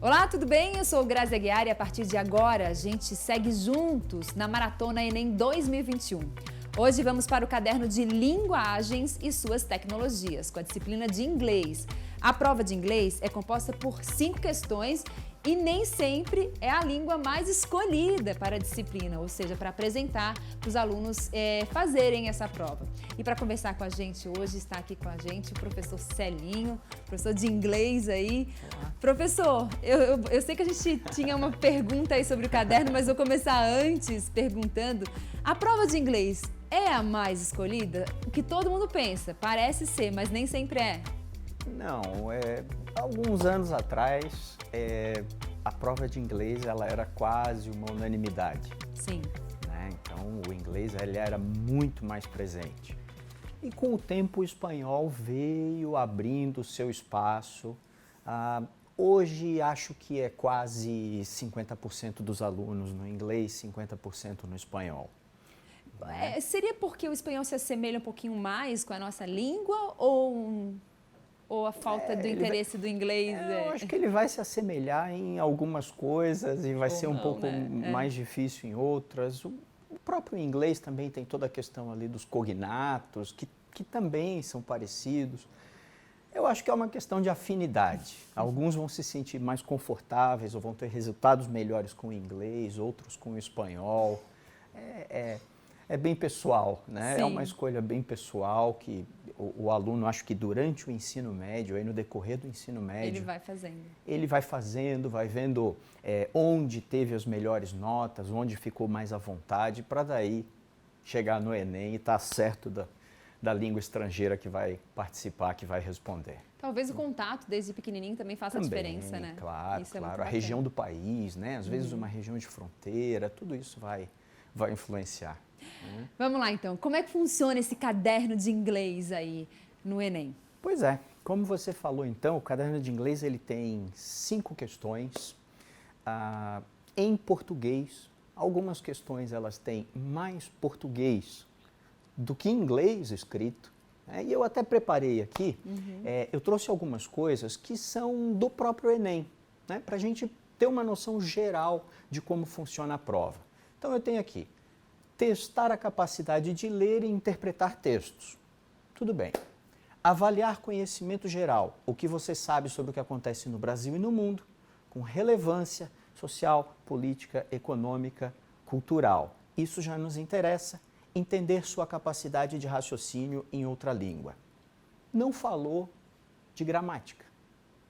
Olá, tudo bem? Eu sou Grazi Aguiar e a partir de agora a gente segue juntos na Maratona Enem 2021. Hoje vamos para o caderno de linguagens e suas tecnologias, com a disciplina de inglês. A prova de inglês é composta por 5 questões e nem sempre é a língua mais escolhida para a disciplina, ou seja, para apresentar para os alunos fazerem essa prova. E para conversar com a gente hoje, está aqui com a gente o professor Celinho, professor de inglês aí. Olá. Professor, eu sei que a gente tinha uma pergunta aí sobre o caderno, mas vou começar antes perguntando, a prova de inglês é a mais escolhida? O que todo mundo pensa, parece ser, mas nem sempre é. Não, alguns anos atrás, a prova de inglês ela era quase uma unanimidade. Sim. Né? Então, o inglês ele era muito mais presente. E com o tempo, o espanhol veio abrindo seu espaço. Hoje, acho que é quase 50% dos alunos no inglês, 50% no espanhol. Seria porque o espanhol se assemelha um pouquinho mais com a nossa língua ou a falta do interesse do inglês? Eu acho que ele vai se assemelhar em algumas coisas e vai ser um pouco mais difícil em outras. O próprio inglês também tem toda a questão ali dos cognatos, que também são parecidos. Eu acho que é uma questão de afinidade. Alguns vão se sentir mais confortáveis ou vão ter resultados melhores com o inglês, outros com o espanhol. É bem pessoal, né? Sim. É uma escolha bem pessoal que o aluno, acho que durante o ensino médio, aí no decorrer do ensino médio... Ele vai fazendo, vai vendo onde teve as melhores notas, onde ficou mais à vontade, para daí chegar no Enem e estar certo da língua estrangeira que vai participar, que vai responder. Talvez o contato desde pequenininho também faça a diferença, né? Claro, isso claro. A região do país, né? Às vezes uma região de fronteira, tudo isso vai influenciar. Vamos lá, então. Como é que funciona esse caderno de inglês aí no Enem? Pois é. Como você falou, então, o caderno de inglês ele tem 5 questões em português. Algumas questões elas têm mais português do que inglês escrito. E eu até preparei aqui, eu trouxe algumas coisas que são do próprio Enem, né, para a gente ter uma noção geral de como funciona a prova. Então eu tenho aqui, testar a capacidade de ler e interpretar textos. Tudo bem. Avaliar conhecimento geral, o que você sabe sobre o que acontece no Brasil e no mundo, com relevância social, política, econômica, cultural. Isso já nos interessa. Entender sua capacidade de raciocínio em outra língua. Não falou de gramática.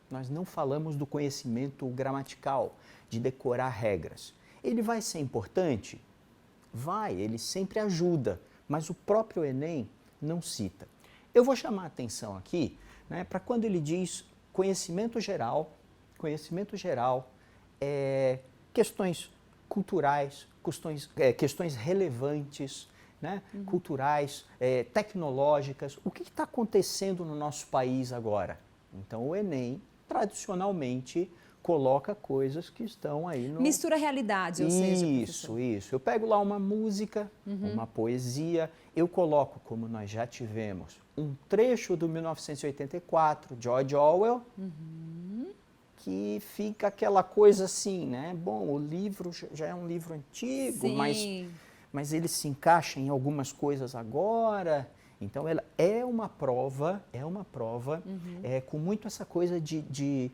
Nós não falamos do conhecimento gramatical, de decorar regras. Ele vai ser importante? Vai, ele sempre ajuda, mas o próprio Enem não cita. Eu vou chamar a atenção aqui, né, para quando ele diz conhecimento geral, questões culturais, questões relevantes, né, culturais, tecnológicas. O que está acontecendo no nosso país agora? Então, o Enem, tradicionalmente, coloca coisas que estão aí no... Mistura a realidade, ou seja, professor. Isso. Eu pego lá uma música, uma poesia, eu coloco, como nós já tivemos, um trecho do 1984, George Orwell, que fica aquela coisa assim, né? Bom, o livro já é um livro antigo, mas ele se encaixa em algumas coisas agora. Então, ela é uma prova com muito essa coisa de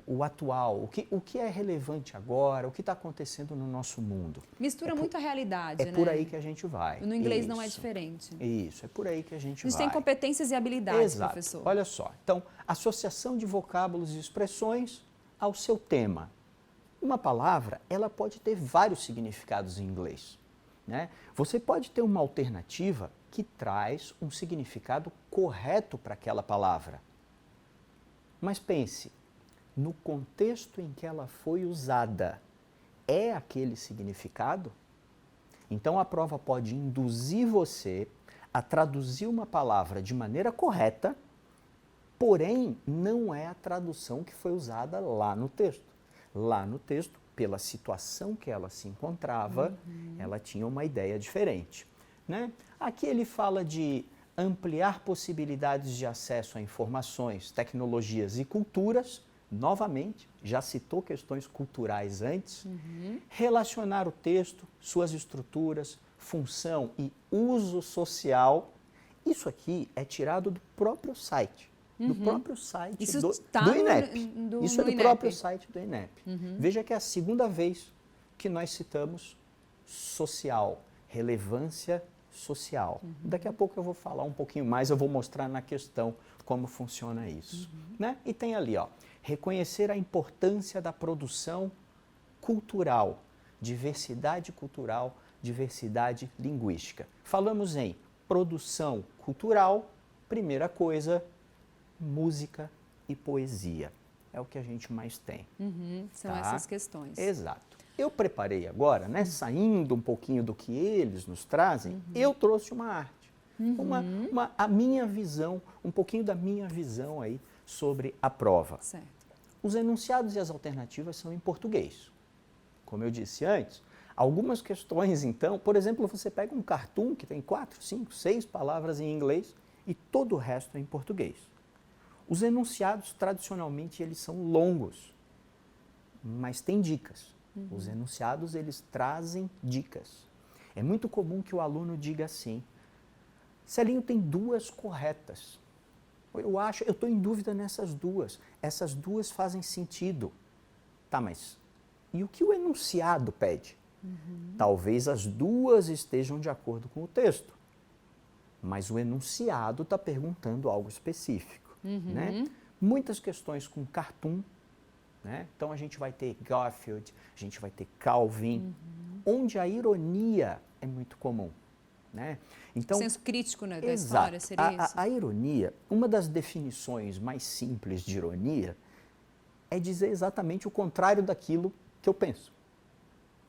o atual, o que é relevante agora, o que está acontecendo no nosso mundo. Mistura muito a realidade, né? É por aí que a gente vai. No inglês não é diferente. Isso, é por aí que a gente vai. A gente tem competências e habilidades, Exato. professor. Olha só, então, associação de vocábulos e expressões ao seu tema. Uma palavra, ela pode ter vários significados em inglês, né? Você pode ter uma alternativa que traz um significado correto para aquela palavra. Mas pense, no contexto em que ela foi usada, é aquele significado? Então a prova pode induzir você a traduzir uma palavra de maneira correta, porém não é a tradução que foi usada lá no texto. Lá no texto, pela situação que ela se encontrava, ela tinha uma ideia diferente, né? Aqui ele fala de ampliar possibilidades de acesso a informações, tecnologias e culturas novamente, já citou questões culturais antes, relacionar o texto, suas estruturas, função e uso social. Isso aqui é tirado do próprio site. Do próprio site Isso do tá INEP. Isso é do INEP. próprio site do INEP. Veja que é a segunda vez que nós citamos social, relevância social. Daqui a pouco eu vou falar um pouquinho mais, eu vou mostrar na questão como funciona isso. Né? E tem ali, ó, reconhecer a importância da produção cultural, diversidade linguística. Falamos em produção cultural, primeira coisa, música e poesia. É o que a gente mais tem. São essas questões. Exato. Eu preparei agora, né, saindo um pouquinho do que eles nos trazem, eu trouxe uma arte. A minha visão, um pouquinho da minha visão aí sobre a prova. Certo. Os enunciados e as alternativas são em português. Como eu disse antes, algumas questões, então, por exemplo, você pega um cartoon que tem 4, 5, 6 palavras em inglês e todo o resto é em português. Os enunciados, tradicionalmente, eles são longos, mas tem dicas. Os enunciados, eles trazem dicas. É muito comum que o aluno diga assim, Celinho, tem 2 corretas. Eu estou em dúvida nessas 2. Essas 2 fazem sentido. Tá, mas e o que o enunciado pede? Talvez as 2 estejam de acordo com o texto, mas o enunciado está perguntando algo específico. Né? Muitas questões com cartoon, né? Então a gente vai ter Garfield, a gente vai ter Calvin, onde a ironia é muito comum. Né? Então, o senso crítico, né, da exato. história seria isso? A ironia, uma das definições mais simples de ironia é dizer exatamente o contrário daquilo que eu penso.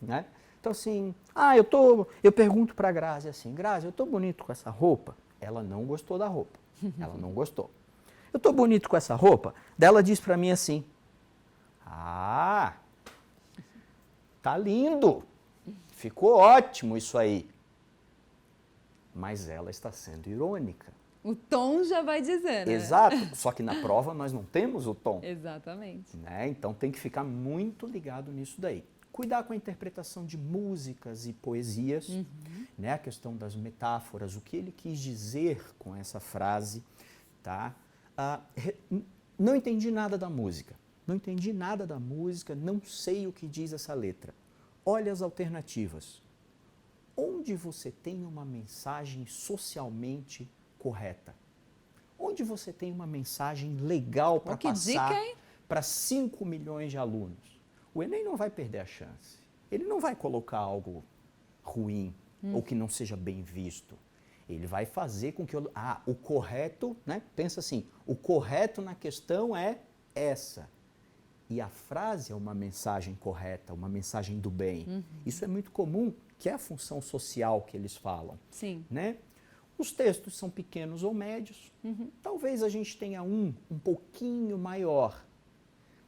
Né? Então assim, eu pergunto para a Grazi assim, Grazi, eu estou bonito com essa roupa? Ela não gostou da roupa, ela não gostou. Eu estou bonito com essa roupa? Daí ela diz para mim assim, tá lindo, ficou ótimo isso aí. Mas ela está sendo irônica. O tom já vai dizer, né? Exato, só que na prova nós não temos o tom. Exatamente. Né? Então tem que ficar muito ligado nisso daí. Cuidar com a interpretação de músicas e poesias, né? A questão das metáforas, o que ele quis dizer com essa frase. Tá? Não entendi nada da música. Não sei o que diz essa letra. Olha as alternativas. Onde você tem uma mensagem socialmente correta? Onde você tem uma mensagem legal para passar para 5 milhões de alunos? O Enem não vai perder a chance. Ele não vai colocar algo ruim ou que não seja bem visto. Ele vai fazer com que o correto, né? Pensa assim, o correto na questão é essa. E a frase é uma mensagem correta, uma mensagem do bem. Isso é muito comum, que é a função social que eles falam. Sim. Né? Os textos são pequenos ou médios. Talvez a gente tenha um pouquinho maior.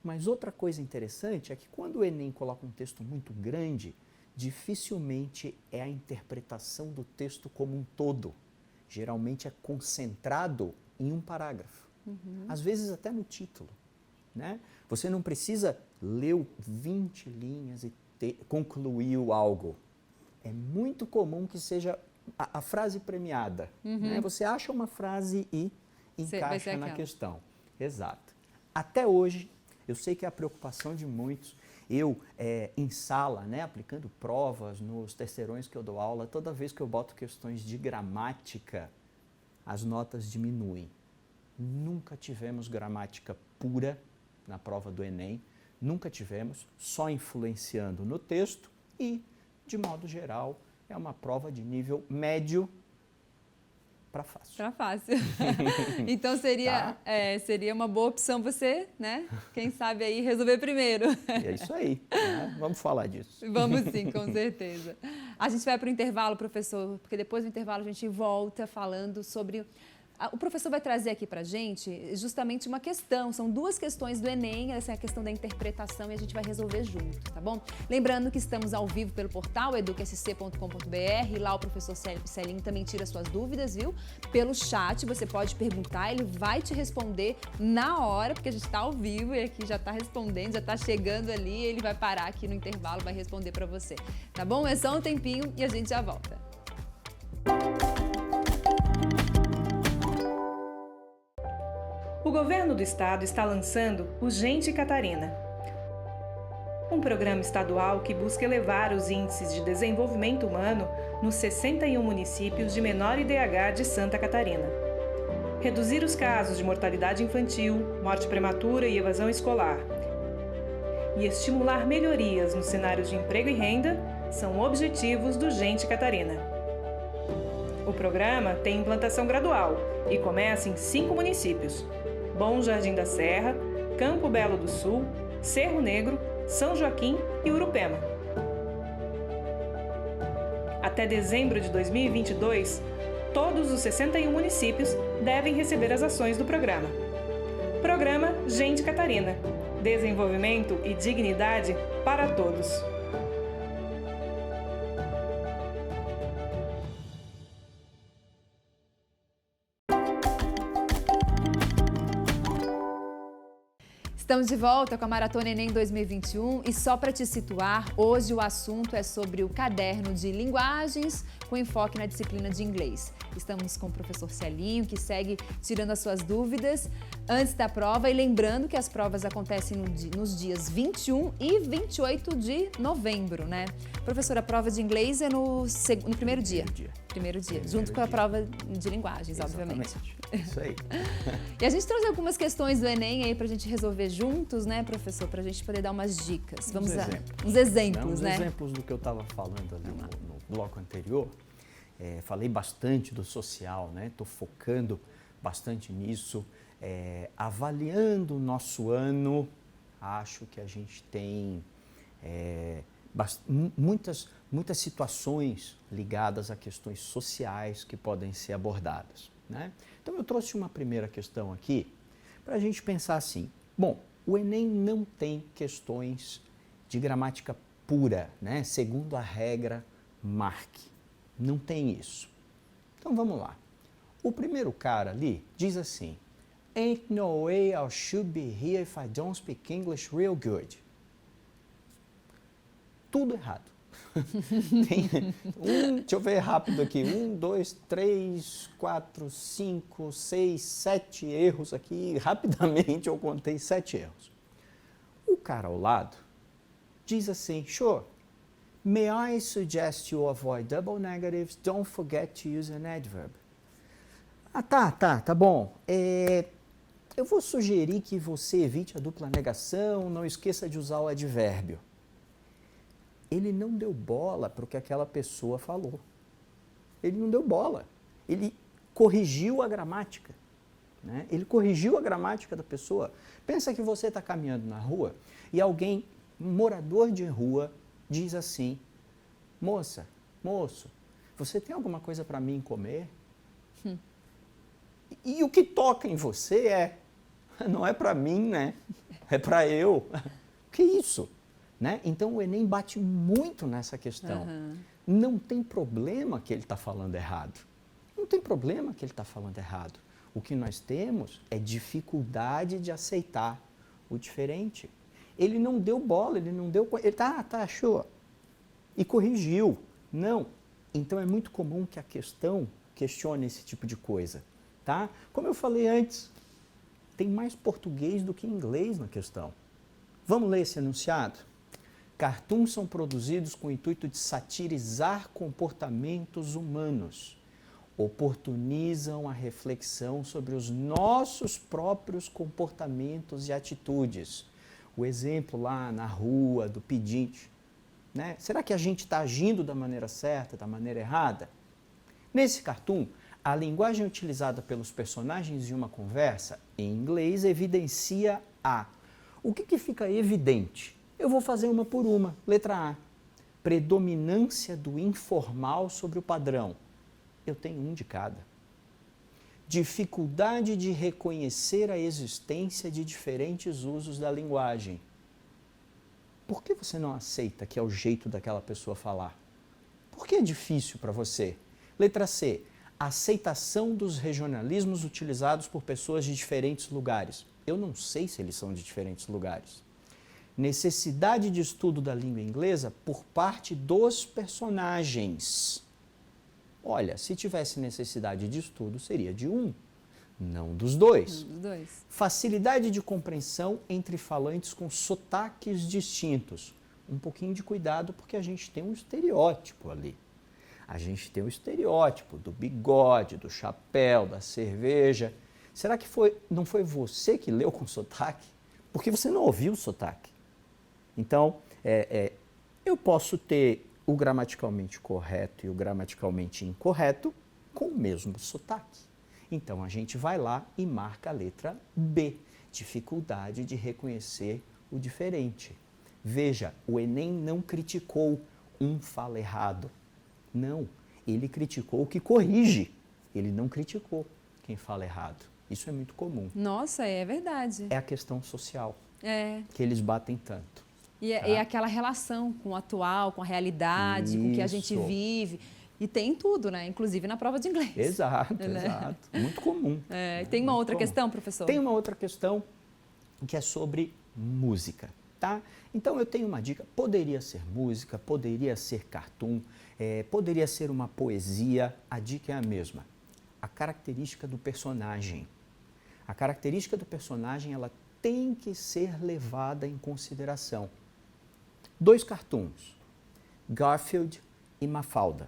Mas outra coisa interessante é que quando o Enem coloca um texto muito grande, dificilmente é a interpretação do texto como um todo. Geralmente é concentrado em um parágrafo. Às vezes até no título. Né? Você não precisa ler 20 linhas e concluiu algo. É muito comum que seja a frase premiada. Né? Você acha uma frase e encaixa na questão. Exato. Até hoje, eu sei que é a preocupação de muitos. Eu, em sala, né, aplicando provas nos terceirões que eu dou aula, toda vez que eu boto questões de gramática, as notas diminuem. Nunca tivemos gramática pura na prova do Enem, nunca tivemos, só influenciando no texto e, de modo geral, é uma prova de nível médio para fácil. Para fácil. Então seria uma boa opção você, né? Quem sabe aí resolver primeiro. É isso aí. Né? Vamos falar disso. Vamos sim, com certeza. A gente vai para o intervalo, professor, porque depois do intervalo a gente volta falando sobre O professor vai trazer aqui para a gente justamente uma questão, são duas questões do Enem, essa é a questão da interpretação e a gente vai resolver junto, tá bom? Lembrando que estamos ao vivo pelo portal educsc.com.br, lá o professor Celinho também tira suas dúvidas, viu? Pelo chat você pode perguntar, ele vai te responder na hora, porque a gente está ao vivo e aqui já está respondendo, já está chegando ali, ele vai parar aqui no intervalo, vai responder para você, tá bom? É só um tempinho e a gente já volta. O governo do estado está lançando o Gente Catarina, um programa estadual que busca elevar os índices de desenvolvimento humano nos 61 municípios de menor IDH de Santa Catarina, reduzir os casos de mortalidade infantil, morte prematura e evasão escolar, e estimular melhorias nos cenários de emprego e renda são objetivos do Gente Catarina. O programa tem implantação gradual e começa em 5 municípios: Bom Jardim da Serra, Campo Belo do Sul, Cerro Negro, São Joaquim e Urupema. Até dezembro de 2022, todos os 61 municípios devem receber as ações do programa. Programa Gente Catarina. Desenvolvimento e dignidade para todos. Estamos de volta com a Maratona Enem 2021 e só para te situar, hoje o assunto é sobre o caderno de linguagens com enfoque na disciplina de inglês. Estamos com o professor Celinho, que segue tirando as suas dúvidas antes da prova e lembrando que as provas acontecem nos dias 21 e 28 de novembro, né? Professor, a prova de inglês é no primeiro dia. Primeiro dia, junto com a prova de linguagens, Exatamente. obviamente. Isso aí. E a gente trouxe algumas questões do Enem aí pra gente resolver juntos, né, professor? Pra gente poder dar umas dicas. Vamos lá. Uns exemplos, né? Uns exemplos do que eu estava falando ali no bloco anterior. Falei bastante do social, né? Estou focando bastante nisso. Avaliando o nosso ano, acho que a gente tem muitas situações ligadas a questões sociais que podem ser abordadas, né? Então, eu trouxe uma primeira questão aqui para a gente pensar assim. Bom, o Enem não tem questões de gramática pura, né? Segundo a regra Mark. Não tem isso. Então, vamos lá. O primeiro cara ali diz assim: Ain't no way I should be here if I don't speak English real good. Tudo errado. Deixa eu ver rápido aqui. 1, 2, 3, 4, 5, 6, 7 erros aqui. Rapidamente eu contei 7 erros. O cara ao lado diz assim: Sure, may I suggest you avoid double negatives? Don't forget to use an adverb. Tá bom. Eu vou sugerir que você evite a dupla negação, não esqueça de usar o advérbio. Ele não deu bola para o que aquela pessoa falou. Ele não deu bola. Ele corrigiu a gramática, né? Ele corrigiu a gramática da pessoa. Pensa que você está caminhando na rua e alguém, um morador de rua, diz assim: moça, moço, você tem alguma coisa para mim comer? E o que toca em você não é para mim, né? É para eu. Que isso? Né? Então, o Enem bate muito nessa questão. Não tem problema que ele está falando errado. Não tem problema que ele está falando errado. O que nós temos é dificuldade de aceitar o diferente. Ele não deu bola, ele não deu... Ele achou. E corrigiu. Não. Então, é muito comum que a questão questione esse tipo de coisa. Tá? Como eu falei antes, tem mais português do que inglês na questão. Vamos ler esse enunciado? Cartoons são produzidos com o intuito de satirizar comportamentos humanos. Oportunizam a reflexão sobre os nossos próprios comportamentos e atitudes. O exemplo lá na rua do pedinte, né? Será que a gente está agindo da maneira certa, da maneira errada? Nesse cartoon, a linguagem utilizada pelos personagens de uma conversa, em inglês, evidencia o que fica evidente? Eu vou fazer uma por uma. Letra A. Predominância do informal sobre o padrão. Eu tenho um de cada. dificuldade de reconhecer a existência de diferentes usos da linguagem. Por que você não aceita que é o jeito daquela pessoa falar? Por que é difícil para você? Letra C, aceitação dos regionalismos utilizados por pessoas de diferentes lugares. Eu não sei se eles são de diferentes lugares. Necessidade de estudo da língua inglesa por parte dos personagens. Olha, se tivesse necessidade de estudo, seria de um, não dos dois. Não dos dois. Facilidade de compreensão entre falantes com sotaques distintos. Um pouquinho de cuidado, porque a gente tem um estereótipo ali. A gente tem o estereótipo do bigode, do chapéu, da cerveja. Será que não foi você que leu com sotaque? Porque você não ouviu o sotaque. Então, eu posso ter o gramaticalmente correto e o gramaticalmente incorreto com o mesmo sotaque. Então, a gente vai lá e marca a letra B, dificuldade de reconhecer o diferente. Veja, o Enem não criticou um fala errado. Não, ele criticou o que corrige. Ele não criticou quem fala errado. Isso é muito comum. Nossa, é verdade. É a questão social É. que eles batem tanto. E Tá? é aquela relação com o atual, com a realidade, com o que a gente Isso. vive. E tem tudo, né? Inclusive na prova de inglês. Exato, Né? exato. Muito comum. É, tem uma Muito outra comum. questão, professor? Tem uma outra questão que é sobre música, tá? Então eu tenho uma dica, poderia ser música, poderia ser cartoon, poderia ser uma poesia, a dica é a mesma. A característica do personagem. A característica do personagem, ela tem que ser levada em consideração. 2 cartoons, Garfield e Mafalda.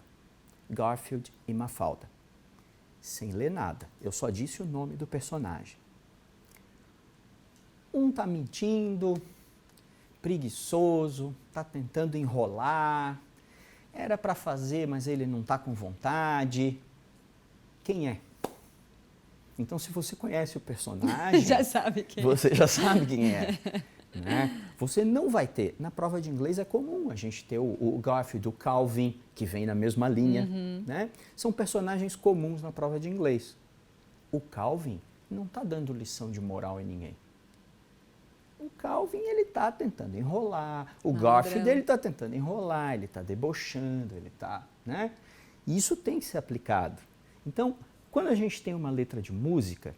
Garfield e Mafalda. Sem ler nada, eu só disse o nome do personagem. Um tá mentindo, preguiçoso, tá tentando enrolar, era para fazer, mas ele não tá com vontade. Quem é? Então, se você conhece o personagem, Já sabe quem é. você já sabe quem é. Né? Você não vai ter. Na prova de inglês é comum a gente ter o Garfield, o Calvin, que vem na mesma linha. Né? São personagens comuns na prova de inglês. O Calvin não está dando lição de moral em ninguém. O Calvin, ele está tentando enrolar. O Garfield, ele está tentando enrolar, ele está debochando, ele está... Né? E isso tem que ser aplicado. Então, quando a gente tem uma letra de música,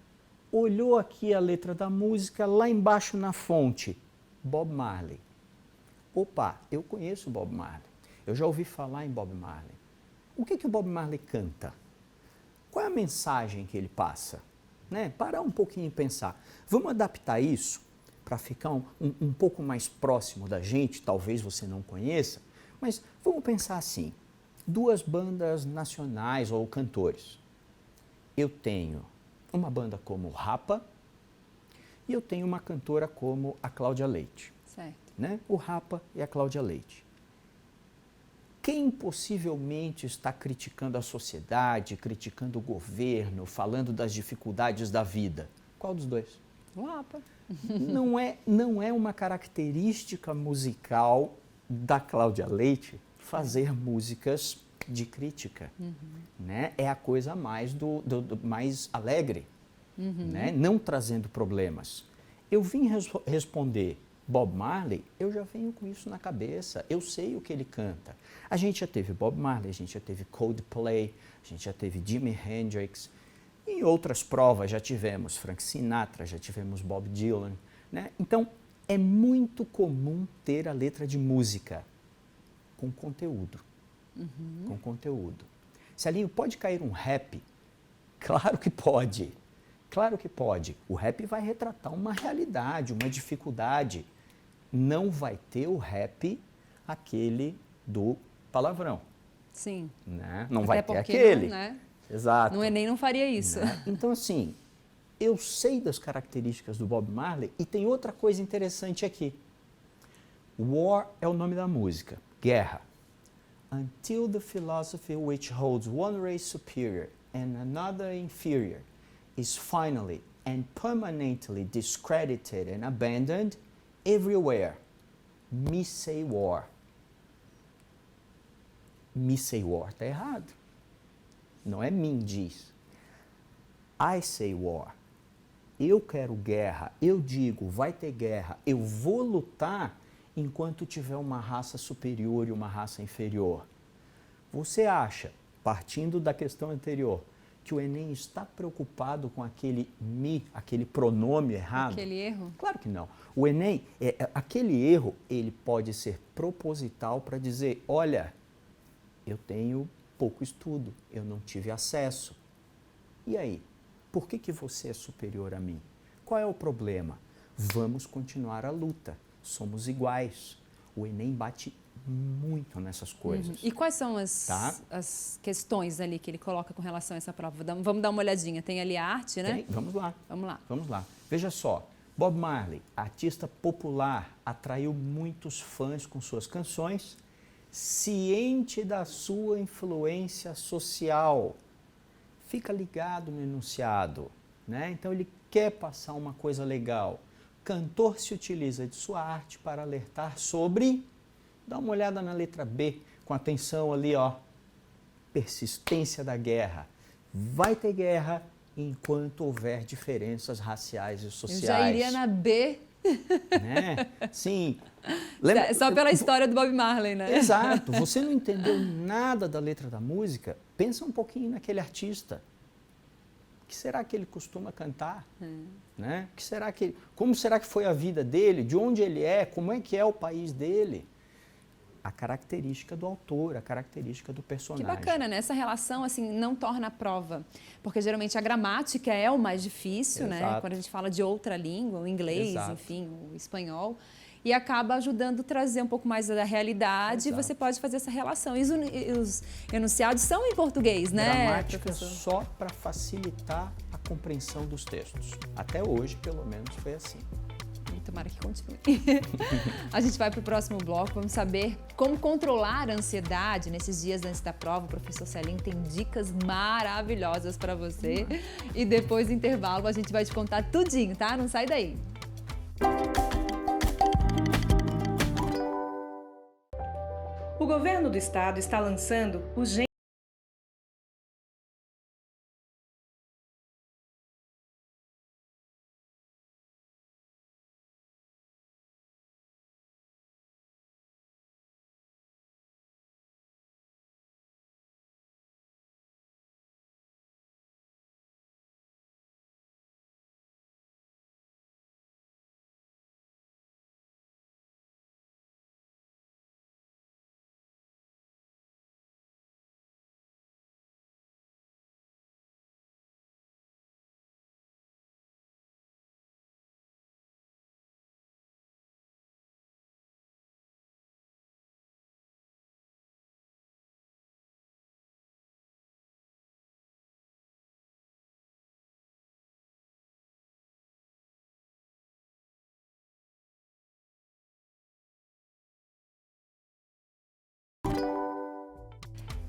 olhou aqui a letra da música, lá embaixo na fonte, Bob Marley. Opa, eu conheço Bob Marley. Eu já ouvi falar em Bob Marley. O que o Bob Marley canta? Qual é a mensagem que ele passa? Né? Parar um pouquinho e pensar. Vamos adaptar isso para ficar um pouco mais próximo da gente, talvez você não conheça, mas vamos pensar assim, 2 bandas nacionais ou cantores. Eu tenho uma banda como o Rapa e eu tenho uma cantora como a Cláudia Leite. Certo. Né? O Rapa e a Cláudia Leite. Quem possivelmente está criticando a sociedade, criticando o governo, falando das dificuldades da vida? Qual dos dois? O Rapa. Não é uma característica musical da Cláudia Leite fazer músicas de crítica. Né? É a coisa mais mais alegre, né? Não trazendo problemas. Eu vim responder Bob Marley, eu já venho com isso na cabeça, eu sei o que ele canta. A gente já teve Bob Marley, a gente já teve Coldplay, a gente já teve Jimi Hendrix. Em outras provas já tivemos Frank Sinatra, já tivemos Bob Dylan. Né? Então, é muito comum ter a letra de música com conteúdo. Com conteúdo. Celinho, pode cair um rap? Claro que pode. Claro que pode. O rap vai retratar uma realidade, uma dificuldade. Não vai ter o rap aquele do palavrão. Sim. Né? Não Até vai ter porque aquele. Não, né? Exato. No Enem não faria isso. Né? Então, assim, eu sei das características do Bob Marley e tem outra coisa interessante aqui. War é o nome da música, guerra. Until the philosophy which holds one race superior and another inferior is finally and permanently discredited and abandoned everywhere. Me say war. Me say war, está errado. Não é mim diz. I say war. Eu quero guerra, eu digo, vai ter guerra, eu vou lutar enquanto tiver uma raça superior e uma raça inferior. Você acha, partindo da questão anterior, que o Enem está preocupado com aquele me, aquele pronome errado? Aquele erro? Claro que não. O Enem, aquele erro, ele pode ser proposital para dizer, olha, eu tenho pouco estudo, eu não tive acesso. E aí? Por que você é superior a mim? Qual é o problema? Vamos continuar a luta. Somos iguais. O Enem bate muito nessas coisas. E quais são as questões ali que ele coloca com relação a essa prova? Vamos dar uma olhadinha. Tem ali a arte, né? Vamos lá. Vamos lá. Vamos lá. Veja só. Bob Marley, artista popular, atraiu muitos fãs com suas canções, ciente da sua influência social. Fica ligado no enunciado, né? Então ele quer passar uma coisa legal. Cantor se utiliza de sua arte para alertar sobre... Dá uma olhada na letra B, com atenção ali, ó. Persistência da guerra. Vai ter guerra enquanto houver diferenças raciais e sociais. Eu já iria na B. Né? Sim. Lembra, só pela história do Bob Marley, né? Exato. Você não entendeu nada da letra da música? Pensa um pouquinho naquele artista. O que será que ele costuma cantar? Né? Como será que foi a vida dele? De onde ele é? Como é que é o país dele? A característica do autor, a característica do personagem. Que bacana, né? Essa relação, assim, não torna a prova. Porque, geralmente, a gramática é o mais difícil, né? Quando a gente fala de outra língua, o inglês, enfim, o espanhol. E acaba ajudando a trazer um pouco mais da realidade. E você pode fazer essa relação. E os enunciados são em português, né, gramática professor? Só para facilitar a compreensão dos textos. Até hoje, pelo menos, foi assim. Tomara que continue. A gente vai para o próximo bloco, vamos saber como controlar a ansiedade nesses dias antes da prova. O professor Celinho tem dicas maravilhosas para você. E depois do intervalo a gente vai te contar tudinho, tá? Não sai daí. O governo do estado está lançando o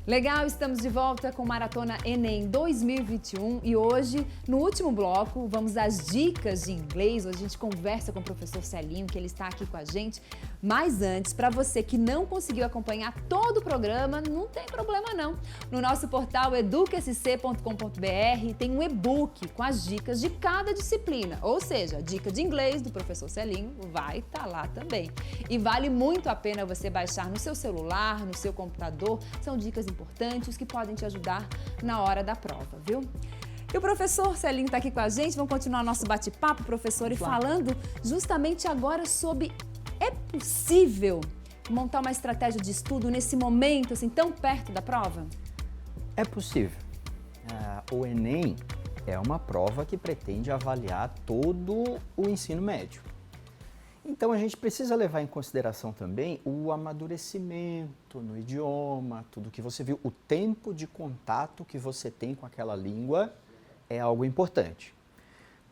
Legal, estamos de volta com Maratona Enem 2021 e hoje, no último bloco, vamos às dicas de inglês. Hoje a gente conversa com o professor Celinho, que ele está aqui com a gente. Mas antes, para você que não conseguiu acompanhar todo o programa, não tem problema não. No nosso portal educasc.com.br tem um e-book com as dicas de cada disciplina. Ou seja, a dica de inglês do professor Celinho vai estar lá também. E vale muito a pena você baixar no seu celular, no seu computador. São dicas importantes que podem te ajudar na hora da prova, viu? E o professor Celinho está aqui com a gente. Vamos continuar nosso bate-papo, professor, e falando justamente agora sobre é possível montar uma estratégia de estudo nesse momento, assim, tão perto da prova? É possível. O Enem é uma prova que pretende avaliar todo o ensino médio. Então, a gente precisa levar em consideração também o amadurecimento no idioma, tudo que você viu, o tempo de contato que você tem com aquela língua é algo importante.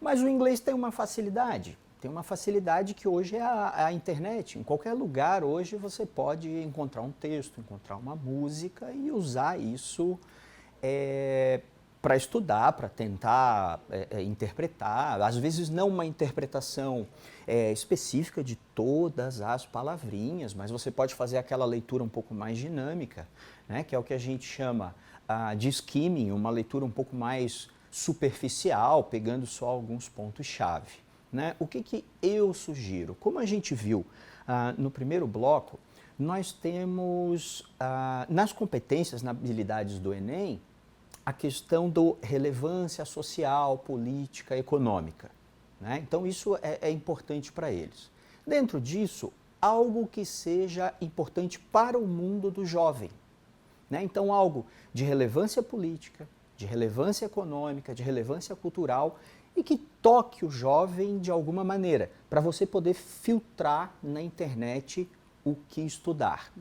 Mas o inglês tem uma facilidade que hoje é a internet. Em qualquer lugar hoje você pode encontrar um texto, encontrar uma música e usar isso para estudar, para tentar interpretar, às vezes não uma interpretação específica de todas as palavrinhas, mas você pode fazer aquela leitura um pouco mais dinâmica, né, que é o que a gente chama de skimming, uma leitura um pouco mais superficial, pegando só alguns pontos-chave, né? O que eu sugiro? Como a gente viu no primeiro bloco, nós temos nas competências, nas habilidades do Enem, a questão da relevância social, política, econômica, né? Então isso é importante para eles. Dentro disso, algo que seja importante para o mundo do jovem, né? Então algo de relevância política, de relevância econômica, de relevância cultural e que toque o jovem de alguma maneira, para você poder filtrar na internet o que estudar.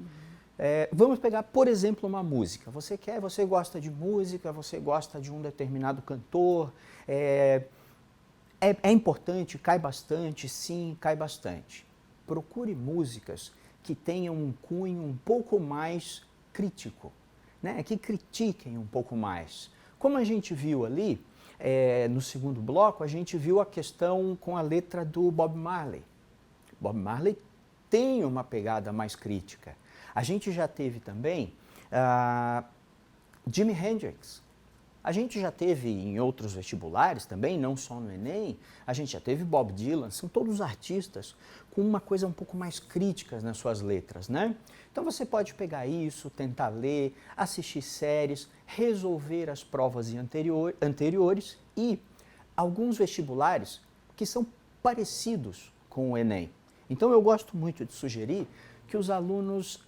Vamos pegar, por exemplo, uma música. Você gosta de música, você gosta de um determinado cantor, é importante, cai bastante, sim, cai bastante. Procure músicas que tenham um cunho um pouco mais crítico, né? Que critiquem um pouco mais. Como a gente viu ali, no segundo bloco, a gente viu a questão com a letra do Bob Marley. Bob Marley tem uma pegada mais crítica. A gente já teve também Jimi Hendrix. A gente já teve em outros vestibulares também, não só no Enem, a gente já teve Bob Dylan, são todos artistas com uma coisa um pouco mais crítica nas suas letras, né? Então você pode pegar isso, tentar ler, assistir séries, resolver as provas anteriores e alguns vestibulares que são parecidos com o Enem. Então eu gosto muito de sugerir que os alunos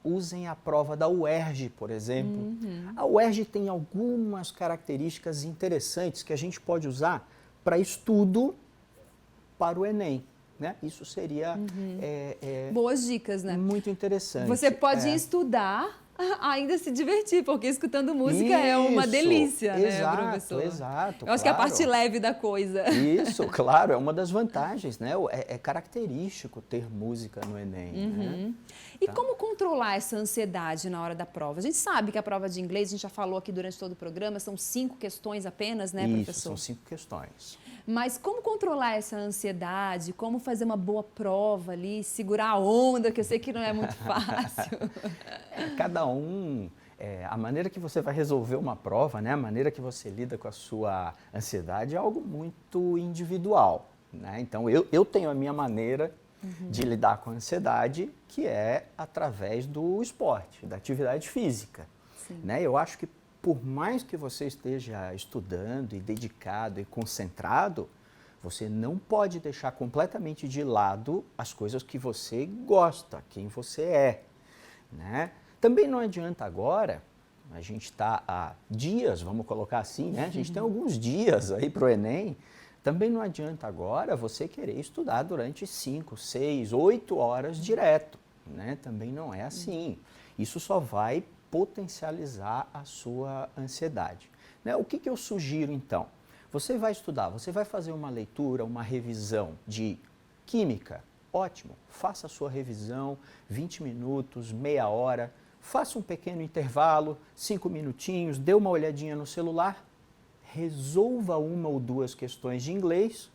usem a prova da UERJ, por exemplo. A UERJ tem algumas características interessantes que a gente pode usar para estudo para o Enem, né? Isso seria boas dicas, né? Muito interessante. Você pode estudar, ainda se divertir, porque escutando música é uma delícia, né, professor? Exato, Eu acho que é a parte leve da coisa. Isso, claro, é uma das vantagens, né? É característico ter música no Enem, né? E como controlar essa ansiedade na hora da prova? A gente sabe que a prova de inglês, a gente já falou aqui durante todo o programa, são 5 questões apenas, né, professor? Isso, são 5 questões. Mas como controlar essa ansiedade? Como fazer uma boa prova ali, segurar a onda, que eu sei que não é muito fácil. Cada um, a maneira que você vai resolver uma prova, né, a maneira que você lida com a sua ansiedade é algo muito individual, né? Então eu tenho a minha maneira de lidar com a ansiedade, que é através do esporte, da atividade física, né? Eu acho que por mais que você esteja estudando e dedicado e concentrado, você não pode deixar completamente de lado as coisas que você gosta, quem você é, né? Também não adianta agora, a gente está há dias, vamos colocar assim, né? A gente tem alguns dias aí para o Enem, também não adianta agora você querer estudar durante 5, 6, 8 horas direto, né? Também não é assim. Isso só vai potencializar a sua ansiedade, né? O que eu sugiro então? Você vai estudar, você vai fazer uma leitura, uma revisão de química, ótimo, faça a sua revisão, 20 minutos, meia hora, faça um pequeno intervalo, 5 minutinhos, dê uma olhadinha no celular, resolva 1 ou 2 questões de inglês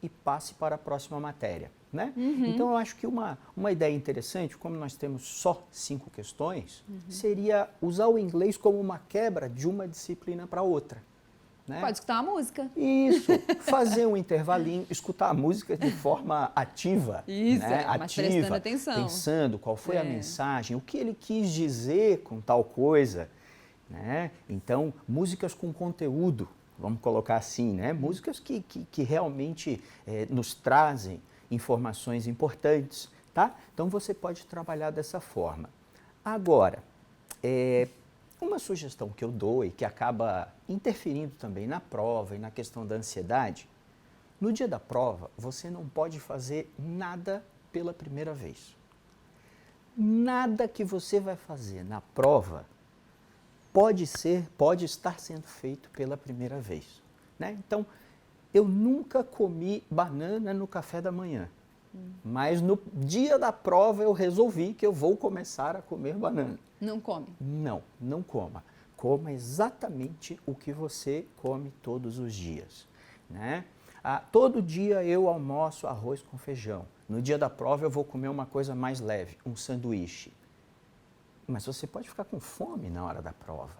e passe para a próxima matéria, né? Então eu acho que uma ideia interessante, como nós temos só 5 questões, seria usar o inglês como uma quebra de uma disciplina para outra, né? Pode escutar uma música. Isso, fazer um intervalinho, escutar a música de forma ativa. Isso, né? mas prestando atenção. Pensando qual foi a mensagem, o que ele quis dizer com tal coisa, né? Então, músicas com conteúdo, vamos colocar assim, né? Músicas que realmente nos trazem informações importantes, tá? Então, você pode trabalhar dessa forma. Agora, uma sugestão que eu dou e que acaba interferindo também na prova e na questão da ansiedade, no dia da prova, você não pode fazer nada pela primeira vez. Nada que você vai fazer na prova pode estar sendo feito pela primeira vez, né? Então, eu nunca comi banana no café da manhã, mas no dia da prova eu resolvi que eu vou começar a comer banana. Não come? Não coma. Coma exatamente o que você come todos os dias, né? Todo dia eu almoço arroz com feijão. No dia da prova eu vou comer uma coisa mais leve, um sanduíche. Mas você pode ficar com fome na hora da prova,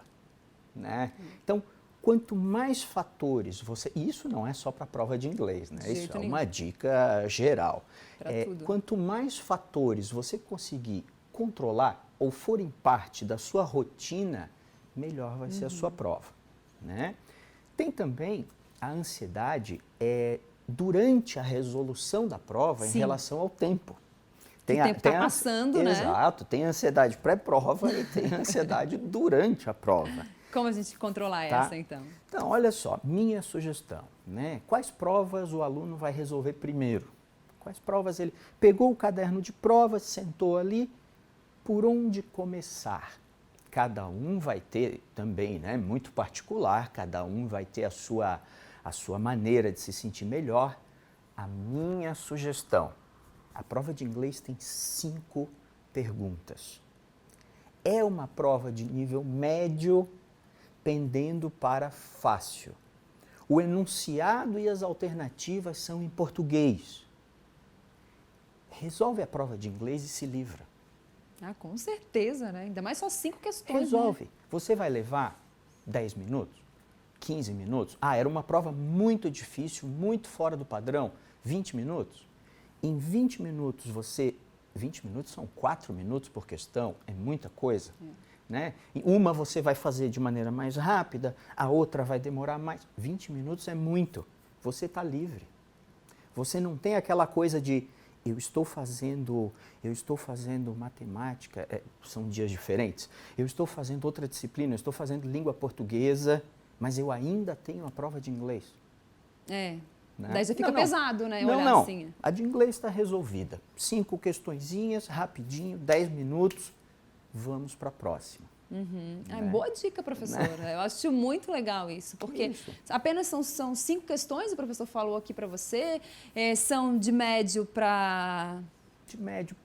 né? Então, quanto mais fatores você... Isso não é só para a prova de inglês, né? Isso é uma dica geral. Quanto mais fatores você conseguir controlar ou forem parte da sua rotina, melhor vai ser a sua prova, né? Tem também a ansiedade durante a resolução da prova em relação ao tempo. O tempo está passando, né? Exato, tem ansiedade pré-prova e tem ansiedade durante a prova. Como a gente controlar essa, então? Então, olha só, minha sugestão, né? Quais provas o aluno vai resolver primeiro? Quais provas ele... Pegou o caderno de provas, sentou ali, por onde começar? Cada um vai ter também, né? Muito particular, cada um vai ter a sua maneira de se sentir melhor. A minha sugestão, a prova de inglês tem 5 perguntas. É uma prova de nível médio, pendendo para fácil. O enunciado e as alternativas são em português. Resolve a prova de inglês e se livra. Ah, com certeza, né? Ainda mais só 5 questões. Resolve. Né? Você vai levar 10 minutos? 15 minutos? Ah, era uma prova muito difícil, muito fora do padrão. 20 minutos? Em 20 minutos 20 minutos são 4 minutos por questão, é muita coisa. Né? Uma você vai fazer de maneira mais rápida, a outra vai demorar mais. 20 minutos é muito. Você está livre. Você não tem aquela coisa de eu estou fazendo matemática, são dias diferentes. Eu estou fazendo outra disciplina, eu estou fazendo língua portuguesa, mas eu ainda tenho a prova de inglês. Né? Daí já fica pesado, né? Olhar assim. A de inglês está resolvida. 5 questõezinhas, rapidinho, 10 minutos, vamos para a próxima. Né? Boa dica, professora. Né? Eu acho muito legal isso, porque apenas são 5 questões, o professor falou aqui para você, são de médio para... De médio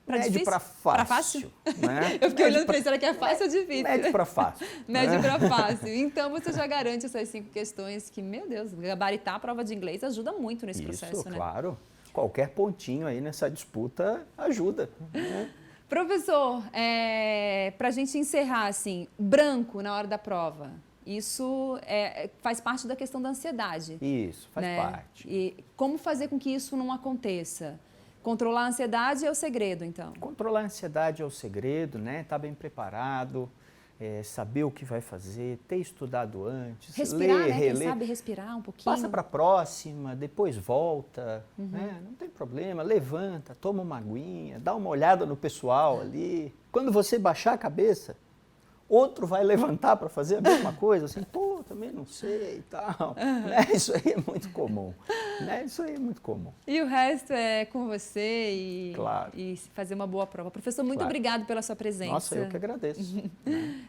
difícil? Para fácil. Para fácil? Né? Eu fiquei olhando para isso, será que é fácil ou difícil? Médio para fácil. Médio para fácil. Então, você já garante essas 5 questões que, meu Deus, gabaritar a prova de inglês ajuda muito nesse processo, né? Claro. Qualquer pontinho aí nessa disputa ajuda. Né? Professor, para a gente encerrar, assim, branco na hora da prova, isso faz parte da questão da ansiedade. Isso, faz parte. E como fazer com que isso não aconteça? Controlar a ansiedade é o segredo, então? Controlar a ansiedade é o segredo, né? Estar bem preparado, saber o que vai fazer, ter estudado antes, respirar, ler, né? reler. Quem sabe respirar um pouquinho. Passa para a próxima, depois volta, né? Não tem problema, levanta, toma uma aguinha, dá uma olhada no pessoal ali. Quando você baixar a cabeça, outro vai levantar para fazer a mesma coisa, assim, pô, também não sei e tal. Né? Isso aí é muito comum. Né? Isso aí é muito comum. E o resto é com você e fazer uma boa prova. Professor, muito obrigado pela sua presença. Nossa, eu que agradeço.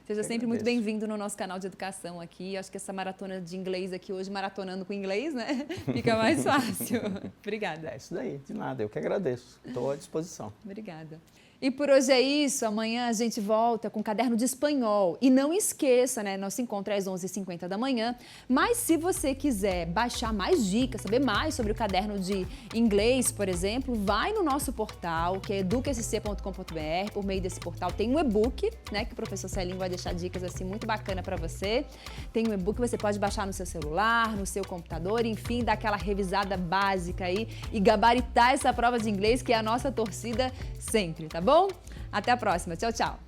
Seja sempre muito bem-vindo no nosso canal de educação aqui. Acho que essa maratona de inglês aqui hoje, maratonando com inglês, né? Fica mais fácil. Obrigada. É isso daí, de nada, eu que agradeço. Estou à disposição. Obrigada. E por hoje é isso. Amanhã a gente volta com caderno de espanhol. E não esqueça, né? Nosso encontro é às 11h50 da manhã. Mas se você quiser baixar mais dicas, saber mais sobre o caderno de inglês, por exemplo, vai no nosso portal, que é educasc.com.br. Por meio desse portal tem um e-book, né? Que o professor Celinho vai deixar dicas assim muito bacana para você. Tem um e-book que você pode baixar no seu celular, no seu computador, enfim, dar aquela revisada básica aí e gabaritar essa prova de inglês, que é a nossa torcida sempre, tá bom? Até a próxima. Tchau, tchau.